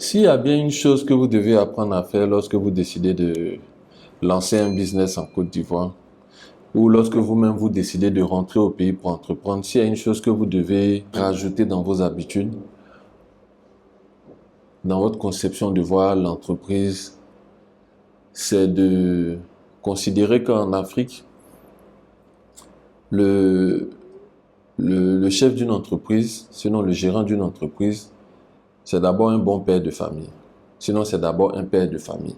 S'il y a bien une chose que vous devez apprendre à faire lorsque vous décidez de lancer un business en Côte d'Ivoire, ou lorsque vous-même vous décidez de rentrer au pays pour entreprendre, s'il y a une chose que vous devez rajouter dans vos habitudes, dans votre conception de voir l'entreprise, c'est de considérer qu'en Afrique, le, le chef d'une entreprise, sinon le gérant d'une entreprise, c'est d'abord un bon père de famille. Sinon, c'est d'abord un père de famille.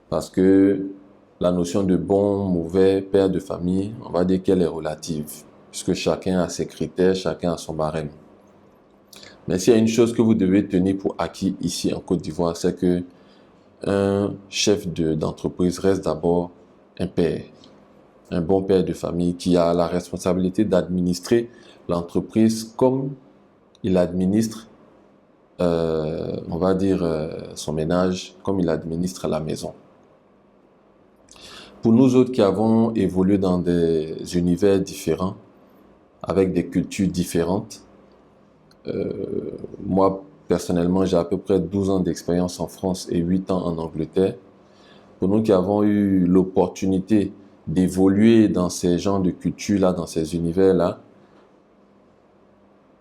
Parce que la notion de bon, mauvais père de famille, on va dire qu'elle est relative. Puisque chacun a ses critères, chacun a son barème. Mais s'il y a une chose que vous devez tenir pour acquis ici en Côte d'Ivoire, c'est que un chef d'entreprise reste d'abord un père. Un bon père de famille qui a la responsabilité d'administrer l'entreprise comme il administre, on va dire, son ménage, comme il administre la maison. Pour nous autres qui avons évolué dans des univers différents, avec des cultures différentes, moi, personnellement, j'ai à peu près 12 ans d'expérience en France et 8 ans en Angleterre. Pour nous qui avons eu l'opportunité d'évoluer dans ces genres de cultures-là, dans ces univers-là,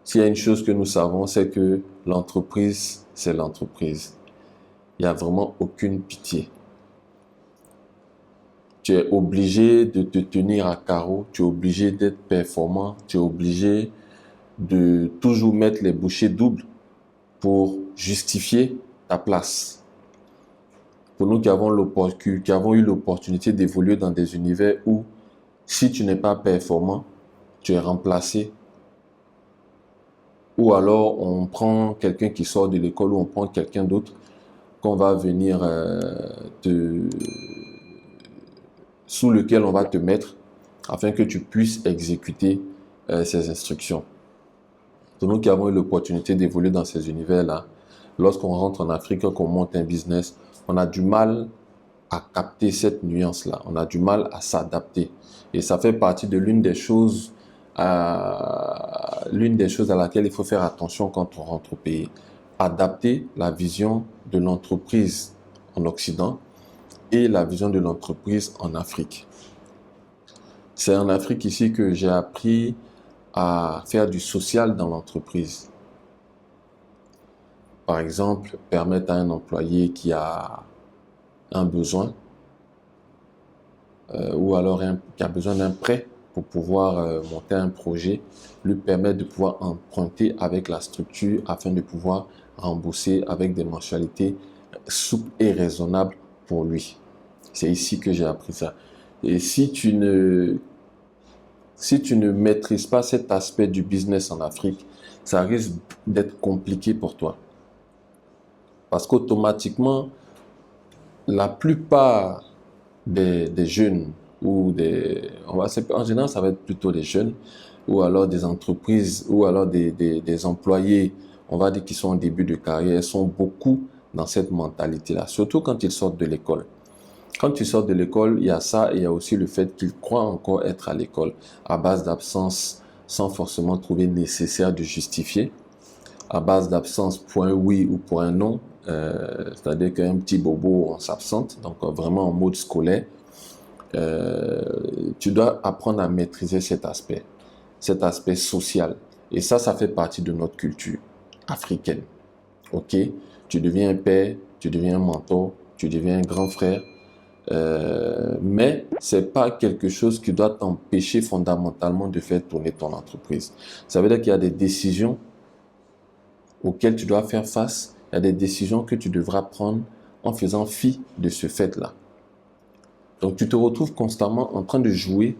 s'il y a une chose que nous savons, c'est que l'entreprise, c'est l'entreprise. Il n'y a vraiment aucune pitié. Tu es obligé de te tenir à carreau, tu es obligé d'être performant, tu es obligé de toujours mettre les bouchées doubles pour justifier ta place. Pour nous qui avons eu l'opportunité d'évoluer dans des univers où si tu n'es pas performant, tu es remplacé. Ou alors on prend quelqu'un qui sort de l'école ou on prend quelqu'un d'autre qu'on va venir sous lequel on va te mettre afin que tu puisses exécuter ces instructions. Pour nous qui avons eu l'opportunité d'évoluer dans ces univers-là, lorsqu'on rentre en Afrique, qu'on monte un business, on a du mal à capter cette nuance-là. On a du mal à s'adapter. Et ça fait partie de l'une des choses à laquelle il faut faire attention quand on rentre au pays. Adapter la vision de l'entreprise en Occident et la vision de l'entreprise en Afrique. C'est en Afrique ici que j'ai appris à faire du social dans l'entreprise. Par exemple, permettre à un employé qui a un besoin ou alors qui a besoin d'un prêt pour pouvoir monter un projet, lui permettre de pouvoir emprunter avec la structure afin de pouvoir rembourser avec des mensualités souples et raisonnables pour lui. C'est ici que j'ai appris ça. Et si tu ne maîtrises pas cet aspect du business en Afrique, ça risque d'être compliqué pour toi. Parce qu'automatiquement, la plupart des jeunes ou en général, ça va être plutôt des jeunes ou alors des entreprises ou alors des employés, on va dire qui sont en début de carrière, sont beaucoup dans cette mentalité-là, surtout quand ils sortent de l'école. Quand tu sors de l'école, il y a ça et il y a aussi le fait qu'ils croient encore être à l'école à base d'absence sans forcément trouver nécessaire de justifier, à base d'absence pour un oui ou pour un non, c'est-à-dire qu'un petit bobo on s'absente, donc vraiment en mode scolaire. Tu dois apprendre à maîtriser cet aspect social. Et ça fait partie de notre culture africaine. Ok, tu deviens un père, tu deviens un mentor, tu deviens un grand frère. Mais c'est pas quelque chose qui doit t'empêcher fondamentalement de faire tourner ton entreprise. Ça veut dire qu'il y a des décisions auxquelles tu dois faire face, il y a des décisions que tu devras prendre en faisant fi de ce fait-là. Donc tu te retrouves constamment en train de jouer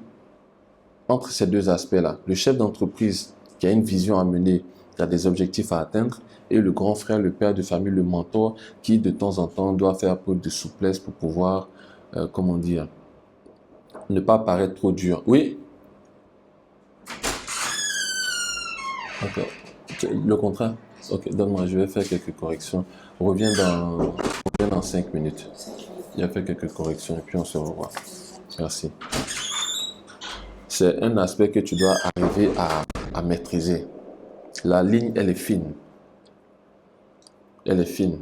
entre ces deux aspects-là. Le chef d'entreprise qui a une vision à mener, qui a des objectifs à atteindre, et le grand frère, le père de famille, le mentor, qui de temps en temps doit faire preuve de souplesse pour pouvoir comment dire, ne pas paraître trop dur. Oui. Ok. Le contrat. Ok, donne-moi, je vais faire quelques corrections. Reviens dans 5 minutes. Il y a fait quelques corrections et puis on se revoit. Merci. C'est un aspect que tu dois arriver à maîtriser. La ligne, elle est fine. Elle est fine.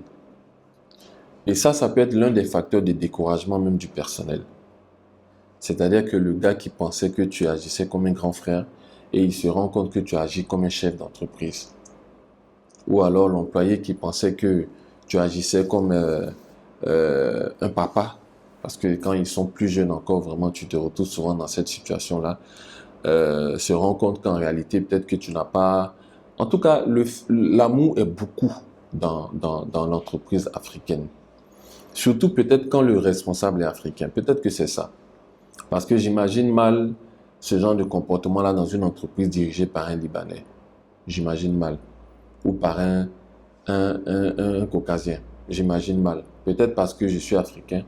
Et ça peut être l'un des facteurs de découragement même du personnel. C'est-à-dire que le gars qui pensait que tu agissais comme un grand frère et il se rend compte que tu agis comme un chef d'entreprise. Ou alors l'employé qui pensait que tu agissais comme un papa. Parce que quand ils sont plus jeunes encore, vraiment, tu te retrouves souvent dans cette situation-là. Se rend compte qu'en réalité, peut-être que tu n'as pas... En tout cas, l'amour est beaucoup dans l'entreprise africaine. Surtout peut-être quand le responsable est africain. Peut-être que c'est ça. Parce que j'imagine mal ce genre de comportement-là dans une entreprise dirigée par un Libanais. J'imagine mal. Ou par un Caucasien. J'imagine mal. Peut-être parce que je suis africain.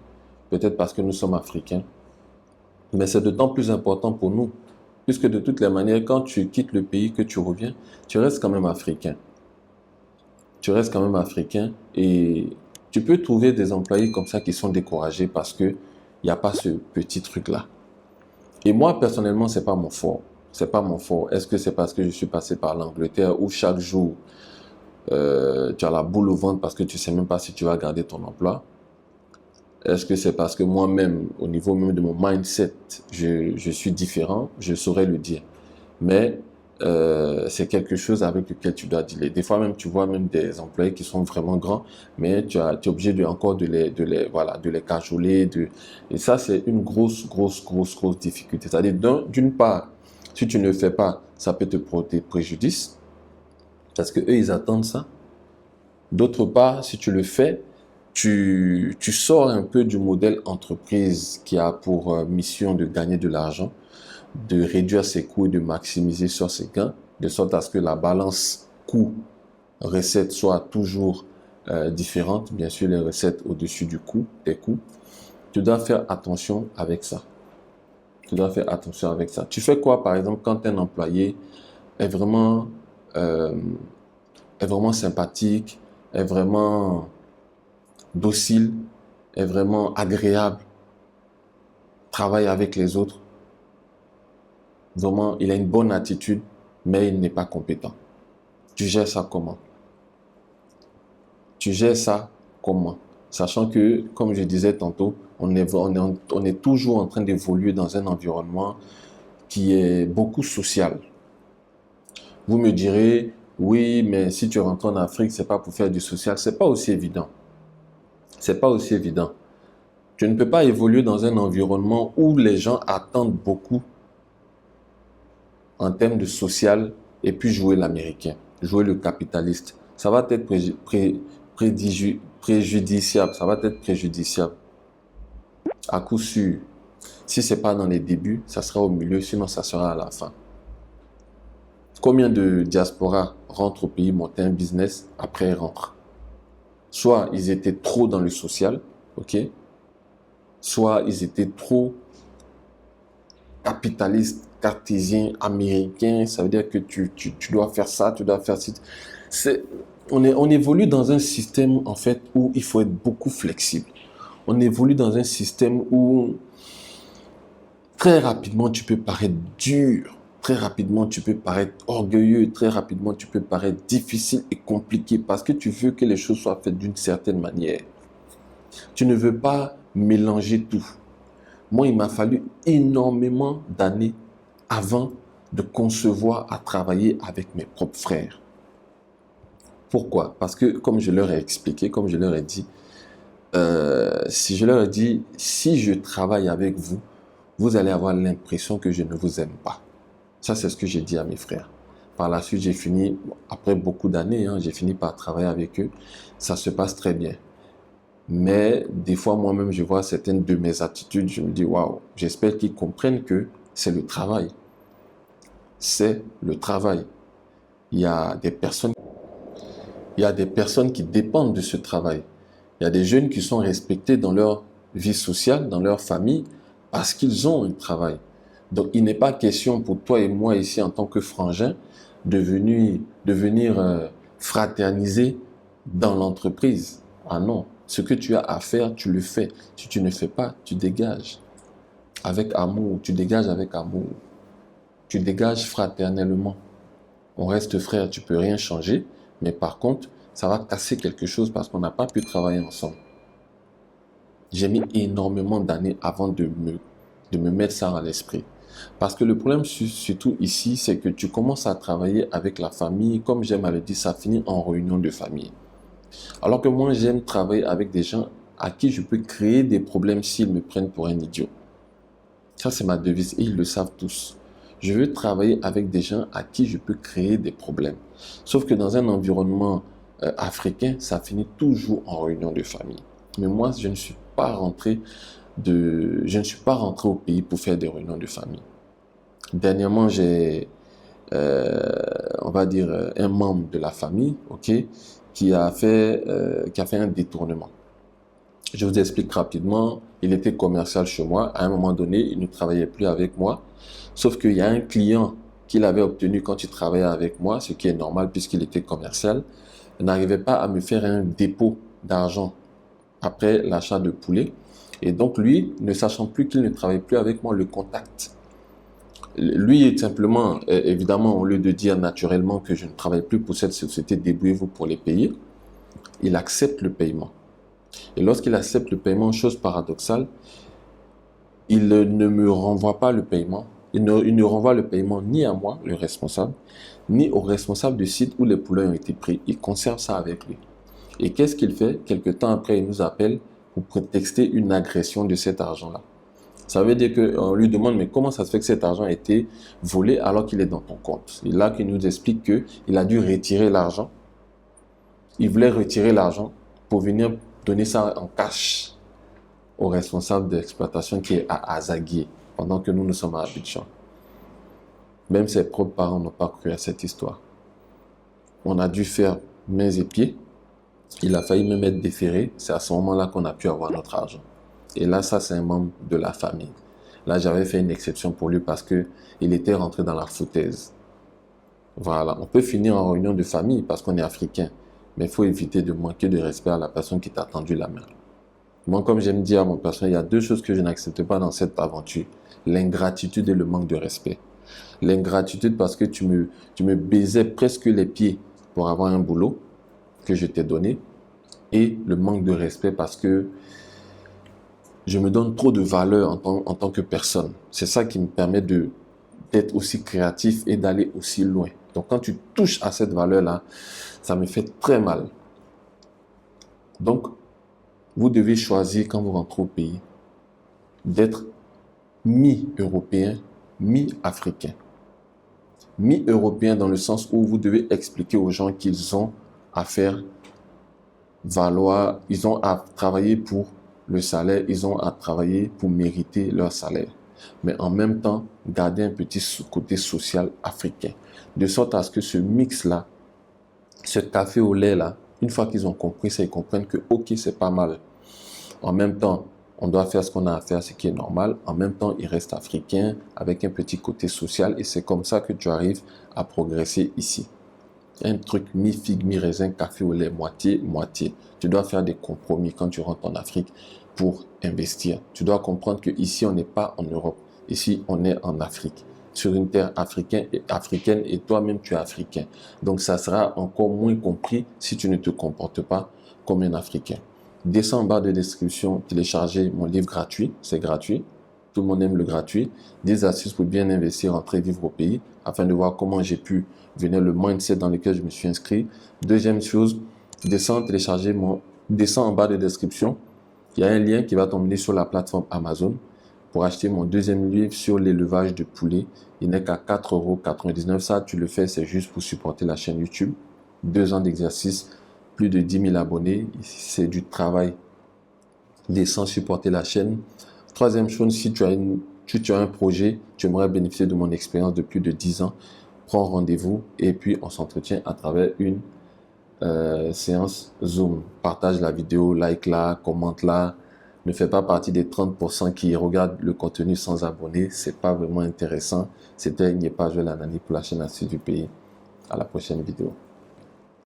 Peut-être parce que nous sommes africains. Mais c'est d'autant plus important pour nous. Puisque de toutes les manières, quand tu quittes le pays, que tu reviens, tu restes quand même africain. Tu restes quand même africain et tu peux trouver des employés comme ça qui sont découragés parce qu'il n'y a pas ce petit truc-là. Et moi, personnellement, c'est pas mon fort. C'est pas mon fort. Est-ce que c'est parce que je suis passé par l'Angleterre où chaque jour, tu as la boule au ventre parce que tu sais même pas si tu vas garder ton emploi? Est-ce que c'est parce que moi-même, au niveau même de mon mindset, je suis différent? Je saurais le dire. Mais c'est quelque chose avec lequel tu dois dealer. Des fois même, tu vois même des employés qui sont vraiment grands, mais tu es obligé encore de les cajoler. Et ça, c'est une grosse difficulté. C'est-à-dire, d'une part, si tu ne le fais pas, ça peut te porter préjudice, parce que eux, ils attendent ça. D'autre part, si tu le fais, tu sors un peu du modèle entreprise qui a pour mission de gagner de l'argent, de réduire ses coûts et de maximiser sur ses gains, de sorte à ce que la balance coût-recette soit toujours différente. Bien sûr, les recettes au-dessus des coûts. Tu dois faire attention avec ça. Tu dois faire attention avec ça. Tu fais quoi, par exemple, quand un employé est vraiment sympathique, est vraiment docile, est vraiment agréable, travaille avec les autres. Vraiment, il a une bonne attitude, mais il n'est pas compétent. Tu gères ça comment? Tu gères ça comment? Sachant que, comme je disais tantôt, on est toujours en train d'évoluer dans un environnement qui est beaucoup social. Vous me direz, oui, mais si tu rentres en Afrique, c'est pas pour faire du social. C'est pas aussi évident. C'est pas aussi évident. Tu ne peux pas évoluer dans un environnement où les gens attendent beaucoup en termes de social et puis jouer l'américain, jouer le capitaliste. Ça va être préjudiciable. Ça va être préjudiciable. À coup sûr. Si c'est pas dans les débuts, ça sera au milieu, sinon ça sera à la fin. Combien de diaspora rentrent au pays monter un business, après ils rentrent? Soit ils étaient trop dans le social, ok? Soit ils étaient trop capitalistes, cartésiens, américains. Ça veut dire que tu dois faire ça, tu dois faire ci. On évolue dans un système, en fait, où il faut être beaucoup flexible. On évolue dans un système où très rapidement, tu peux paraître dur. Très rapidement, tu peux paraître orgueilleux. Très rapidement, tu peux paraître difficile et compliqué parce que tu veux que les choses soient faites d'une certaine manière. Tu ne veux pas mélanger tout. Moi, il m'a fallu énormément d'années avant de concevoir à travailler avec mes propres frères. Pourquoi? Parce que, comme je leur ai expliqué, comme je leur ai dit, si je leur ai dit, si je travaille avec vous, vous allez avoir l'impression que je ne vous aime pas. Ça, c'est ce que j'ai dit à mes frères. Par la suite, j'ai fini, après beaucoup d'années, j'ai fini par travailler avec eux. Ça se passe très bien. Mais des fois, moi-même, je vois certaines de mes attitudes, je me dis, waouh, j'espère qu'ils comprennent que c'est le travail. C'est le travail. Il y a des personnes qui dépendent de ce travail. Il y a des jeunes qui sont respectés dans leur vie sociale, dans leur famille, parce qu'ils ont un travail. Donc, il n'est pas question pour toi et moi ici, en tant que frangins, de venir fraterniser dans l'entreprise. Ah non, ce que tu as à faire, tu le fais. Si tu ne fais pas, tu dégages. Avec amour, tu dégages avec amour. Tu dégages fraternellement. On reste frères, tu peux rien changer, mais par contre, ça va casser quelque chose parce qu'on n'a pas pu travailler ensemble. J'ai mis énormément d'années avant de me mettre ça à l'esprit. Parce que le problème, surtout ici, c'est que tu commences à travailler avec la famille. Comme j'aime à le dire, ça finit en réunion de famille. Alors que moi, j'aime travailler avec des gens à qui je peux créer des problèmes s'ils me prennent pour un idiot. Ça, c'est ma devise et ils le savent tous. Je veux travailler avec des gens à qui je peux créer des problèmes. Sauf que dans un environnement africain, ça finit toujours en réunion de famille. Mais moi, je ne suis pas rentré au pays pour faire des réunions de famille. Dernièrement, j'ai, on va dire, un membre de la famille, ok, qui a fait un détournement. Je vous explique rapidement. Il était commercial chez moi. À un moment donné, il ne travaillait plus avec moi. Sauf qu'il y a un client qu'il avait obtenu quand il travaillait avec moi, ce qui est normal puisqu'il était commercial, n'arrivait pas à me faire un dépôt d'argent après l'achat de poulet. Et donc lui, ne sachant plus qu'il ne travaille plus avec moi, le contacte. Lui, simplement, évidemment, au lieu de dire naturellement que je ne travaille plus pour cette société, débrouillez-vous pour les payer, il accepte le paiement. Et lorsqu'il accepte le paiement, chose paradoxale, il ne me renvoie pas le paiement. Il ne renvoie le paiement ni à moi, le responsable, ni au responsable du site où les poulets ont été pris. Il conserve ça avec lui. Et qu'est-ce qu'il fait? Quelque temps après, il nous appelle pour prétexter une agression de cet argent-là. Ça veut dire qu'on lui demande, mais comment ça se fait que cet argent a été volé alors qu'il est dans ton compte? Et là, qu'il nous explique qu'il a dû retirer l'argent. Il voulait retirer l'argent pour venir donner ça en cash au responsable d'exploitation qui est à Azaguié, pendant que nous sommes à Abidjan. Même ses propres parents n'ont pas cru à cette histoire. On a dû faire mains et pieds. Il a failli même être déféré. C'est à ce moment-là qu'on a pu avoir notre argent. Et là, ça, c'est un membre de la famille. Là, j'avais fait une exception pour lui parce qu'il était rentré dans la foutaise. Voilà. On peut finir en réunion de famille parce qu'on est africain. Mais il faut éviter de manquer de respect à la personne qui t'a tendu la main. Moi, comme j'aime dire à mon personnel, il y a deux choses que je n'accepte pas dans cette aventure. L'ingratitude et le manque de respect. L'ingratitude parce que tu me baisais presque les pieds pour avoir un boulot que je t'ai donné. Et le manque de respect parce que je me donne trop de valeur en tant que personne. C'est ça qui me permet d'être aussi créatif et d'aller aussi loin. Donc quand tu touches à cette valeur-là, ça me fait très mal. Donc, vous devez choisir quand vous rentrez au pays d'être mi-européen, mi-africain. Mi-européen dans le sens où vous devez expliquer aux gens qu'ils ont à faire valoir, ils ont à travailler pour le salaire, ils ont à travailler pour mériter leur salaire. Mais en même temps, garder un petit côté social africain. De sorte à ce que ce mix-là, ce café au lait-là, une fois qu'ils ont compris ça, ils comprennent que ok, c'est pas mal. En même temps, on doit faire ce qu'on a à faire, ce qui est normal. En même temps, il reste africain avec un petit côté social et c'est comme ça que tu arrives à progresser ici. Un truc mi-figue, mi-raisin, café au lait, moitié. Tu dois faire des compromis quand tu rentres en Afrique pour investir. Tu dois comprendre qu'ici, on n'est pas en Europe. Ici, on est en Afrique, sur une terre africaine et toi-même, tu es africain. Donc, ça sera encore moins compris si tu ne te comportes pas comme un Africain. Descends en bas de description, télécharger mon livre gratuit. C'est gratuit. Tout le monde aime le gratuit. 10 astuces pour bien investir, rentrer vivre au pays, afin de voir comment j'ai pu venir le mindset dans lequel je me suis inscrit. Deuxième chose, descends en bas de description. Il y a un lien qui va t'emmener sur la plateforme Amazon pour acheter mon deuxième livre sur l'élevage de poulets. Il n'est qu'à 4,99 €. Ça, tu le fais, c'est juste pour supporter la chaîne YouTube. 2 ans d'exercice, plus de 10 000 abonnés. C'est du travail décent, supporter la chaîne. Troisième chose, si tu as un projet, tu aimerais bénéficier de mon expérience de plus de 10 ans, prends rendez-vous et puis on s'entretient à travers une séance Zoom. Partage la vidéo, like-la, commente-la. Ne fais pas partie des 30% qui regardent le contenu sans abonner. C'est pas vraiment intéressant. C'était Nyepajouel Anani pour la chaîne Astuces du pays. À la prochaine vidéo.